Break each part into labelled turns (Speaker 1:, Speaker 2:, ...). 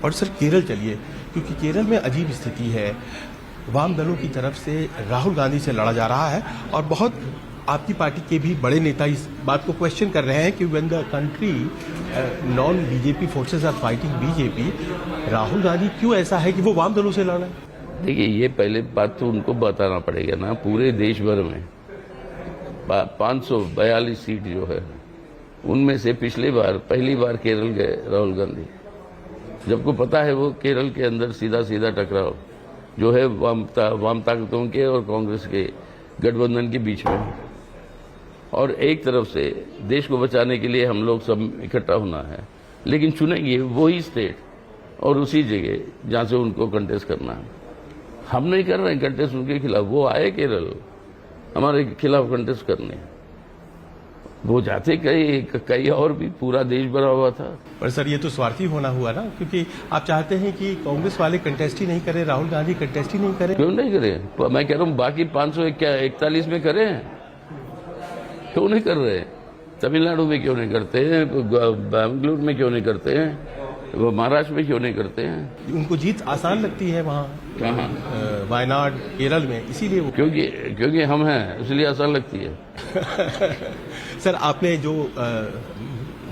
Speaker 1: और सर केरल चलिए, क्योंकि केरल में अजीब स्थिति है। वाम दलों की तरफ से राहुल गांधी से लड़ा जा रहा है और बहुत आपकी पार्टी के भी बड़े नेता इस बात को क्वेश्चन कर रहे हैं कि when the country non BJP forces are fighting BJP, Rahul Gandhi क्यों ऐसा है कि वो वाम दलों से लड़ा है?
Speaker 2: देखिए, ये पहले बात तो उनको बताना पड़ेगा ना। पूरे देश भर में 542 सीट जो है, उनमें से पहली बार केरल गए राहुल गांधी, जबको पता है वो केरल के अंदर सीधा सीधा टकराव जो है वाम ताकतों के और कांग्रेस के गठबंधन के बीच में। और एक तरफ से देश को बचाने के लिए हम लोग सब इकट्ठा होना है, लेकिन चुनेंगे वही स्टेट और उसी जगह जहां से उनको कंटेस्ट करना है। हम नहीं कर रहे हैं कंटेस्ट उनके खिलाफ। वो आए केरल हमारे खिलाफ कंटेस्ट करने, वो जाते कई और भी पूरा देश भरा हुआ था।
Speaker 1: पर सर ये तो स्वार्थी होना हुआ ना, क्योंकि आप चाहते हैं कि कांग्रेस वाले कंटेस्ट ही नहीं करें, राहुल गांधी कंटेस्ट ही नहीं करें।
Speaker 2: क्यों नहीं करें? मैं कह रहा हूं बाकी 541 में करें, क्यों नहीं कर रहे? तमिलनाडु में क्यों नहीं करते हैं? बेंगलुरु में क्यों नहीं करते हैं? वो महाराष्ट्र में क्यों नहीं करते हैं?
Speaker 1: उनको जीत आसान लगती है वहाँ,
Speaker 2: कहाँ?
Speaker 1: वायनाड केरल में, इसीलिए वो
Speaker 2: क्योंकि हम हैं इसलिए आसान लगती है।
Speaker 1: सर आपने जो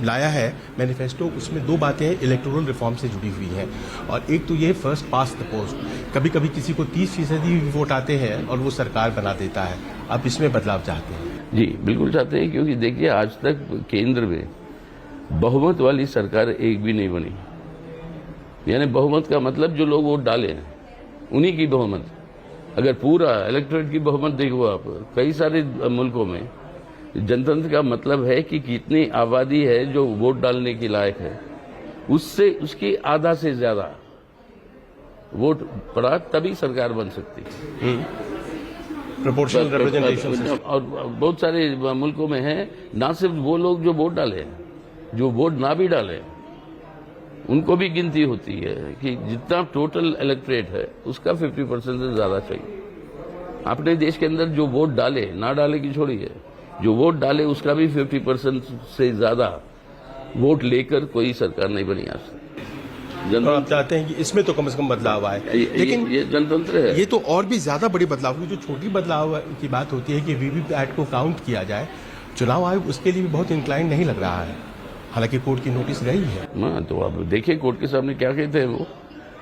Speaker 1: लाया है मैनिफेस्टो, उसमें दो बातें इलेक्टोरल रिफॉर्म से जुड़ी हुई हैं, और एक तो ये फर्स्ट पास्ट द पोस्ट। कभी कभी किसी को 30% वोट आते हैं और वो सरकार बना देता है। आप इसमें बदलाव चाहते हैं?
Speaker 2: जी बिल्कुल चाहते हैं, क्योंकि देखिए आज तक केंद्र में बहुमत वाली सरकार एक भी नहीं बनी। यानी बहुमत का मतलब जो लोग वोट डाले हैं उन्हीं की बहुमत। अगर पूरा इलेक्टोरेट की बहुमत देखो आप, कई सारे मुल्कों में जनतंत्र का मतलब है कि कितनी आबादी है जो वोट डालने की लायक है, उससे उसकी आधा से ज्यादा वोट पड़ा तभी सरकार बन सकती है।
Speaker 1: Proportional representation.
Speaker 2: और बहुत सारे मुल्कों में है ना सिर्फ वो लोग जो वोट डाले, जो वोट ना भी डाले उनको भी गिनती होती है कि जितना टोटल इलेक्टोरेट है उसका 50% से ज्यादा चाहिए। अपने देश के अंदर जो वोट डाले, ना डाले की छोड़िए, जो वोट डाले उसका भी 50% से ज्यादा वोट लेकर कोई सरकार नहीं बनी आज तक।
Speaker 1: आप चाहते हैं कि इसमें तो कम से कम बदलाव आए, लेकिन
Speaker 2: ये जनतंत्र है।
Speaker 1: ये तो और भी ज्यादा बड़ी बदलाव हुई। जो छोटी बदलाव की बात होती है कि वीवीपैट को काउंट किया जाए, चुनाव आयोग उसके लिए भी बहुत इंक्लाइन नहीं लग रहा है, हालांकि कोर्ट की नोटिस गई है।
Speaker 2: हाँ, तो अब देखिए कोर्ट के सामने क्या कहते हैं वो।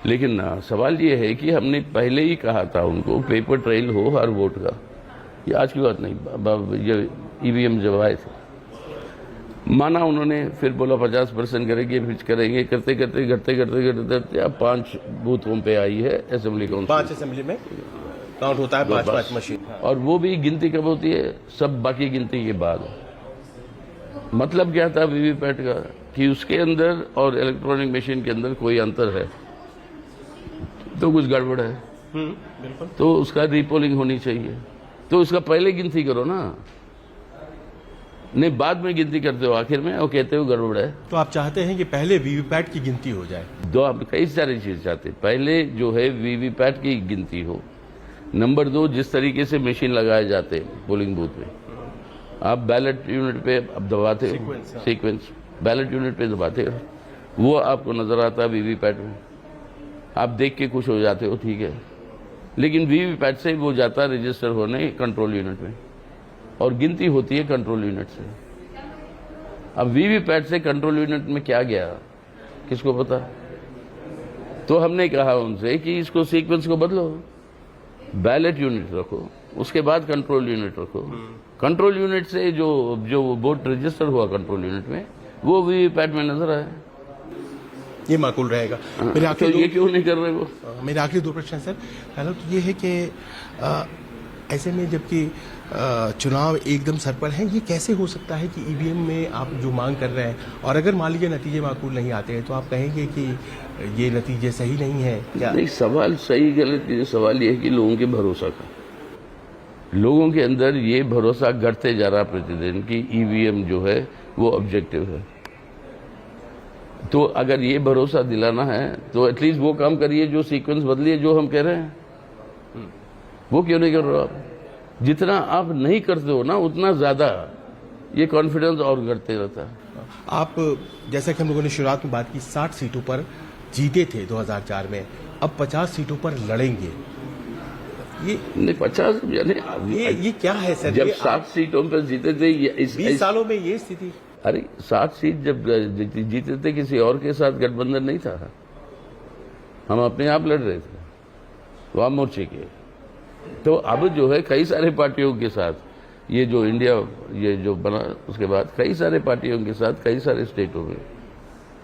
Speaker 2: लेकिन सवाल ये है कि हमने पहले ही कहा था उनको पेपर ट्रेल हो हर वोट का। ये आज की बात नहीं, ये ईवीएम जब आए थे माना उन्होंने, फिर बोला 50% करेंगे, फिर करेंगे, करते करते अब 5 बूथों पे आई है असेंबली काउंसिल।
Speaker 1: 5 असेंबली में काउंट होता है, 5 मशीन।
Speaker 2: और वो भी गिनती कब होती है? सब बाकी गिनती के बाद। मतलब क्या था वीवीपैट का कि उसके अंदर और इलेक्ट्रॉनिक मशीन के अंदर कोई अंतर है तो कुछ गड़बड़ है।
Speaker 1: बिल्कुल।
Speaker 2: तो उसका रीपोलिंग होनी चाहिए, तो उसका पहले गिनती करो ना, नहीं बाद में गिनती करते हो आखिर में और कहते हो गड़बड़ है।
Speaker 1: तो आप चाहते हैं कि पहले वीवीपैट की गिनती हो जाए?
Speaker 2: दो आप कई सारी चीज चाहते हैं। पहले जो है वीवीपैट की गिनती हो। नंबर 2, जिस तरीके से मशीन लगाए जाते हैं पोलिंग बूथ में, आप बैलेट यूनिट पे अब दबाते हो, सीक्वेंस बैलेट यूनिट पे दबाते हो, वो आपको नजर आता है वीवीपैट में। आप देख के खुश हो जाते हो, ठीक है, लेकिन वीवीपैट से वो जाता है रजिस्टर होने कंट्रोल यूनिट में, और गिनती होती है कंट्रोल यूनिट से। अब वीवीपैट से कंट्रोल यूनिट में क्या गया किसको पता? तो हमने कहा उनसे कि इसको सीक्वेंस को बदलो, बैलेट यूनिट रखो, उसके बाद कंट्रोल यूनिट रखो। कंट्रोल यूनिट से जो वोट रजिस्टर हुआ कंट्रोल यूनिट में, वो वीवीपैट में नजर आए।
Speaker 1: ये माकूल रहेगा।
Speaker 2: मेरे आखिर ये क्यों नहीं कर रहे वो?
Speaker 1: मेरे आखिरी 2 प्रश्न सर। पहला तो ये है कि ऐसे में जबकि चुनाव एकदम सर पर है, ये कैसे हो सकता है कि ईवीएम में आप जो मांग कर रहे हैं, और अगर मान लीजिए नतीजे माकूल नहीं आते हैं, तो आप कहेंगे कि ये नतीजे सही नहीं है क्या?
Speaker 2: नहीं, सवाल सही गलत नहीं, सवाल ये है कि लोगों के भरोसा का, लोगों के अंदर ये भरोसा घटते जा रहा प्रतिदिन कि ईवीएम जो है वो ऑब्जेक्टिव है। तो अगर ये भरोसा दिलाना है तो एटलीस्ट वो काम करिए, जो सीक्वेंस बदलिए जो हम कह रहे हैं। वो क्यों नहीं कर रहे हो आप? जितना आप नहीं करते हो ना, उतना ज्यादा ये कॉन्फिडेंस और घटते रहता है।
Speaker 1: आप जैसा कि हम लोगों ने शुरुआत में बात की, 60 सीटों पर जीते थे 2004 में, अब 50 सीटों पर लड़ेंगे। ये
Speaker 2: नहीं 50 यानी
Speaker 1: ये क्या है सर?
Speaker 2: जब
Speaker 1: ये
Speaker 2: 7 सीटों पर जीते थे
Speaker 1: 20 सालों में ये स्थिति।
Speaker 2: अरे 7 सीट जब जीते थे किसी और के साथ गठबंधन नहीं था, हम अपने आप लड़ रहे थे वाम मोर्चे के। तो अब जो है कई सारे पार्टियों के साथ ये जो इंडिया ये जो बना उसके बाद कई सारे पार्टियों के साथ कई सारे स्टेटों में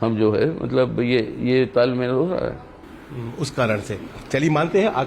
Speaker 2: हम जो है मतलब ये तालमेल हो रहा है
Speaker 1: उस कारण से चलिए मानते हैं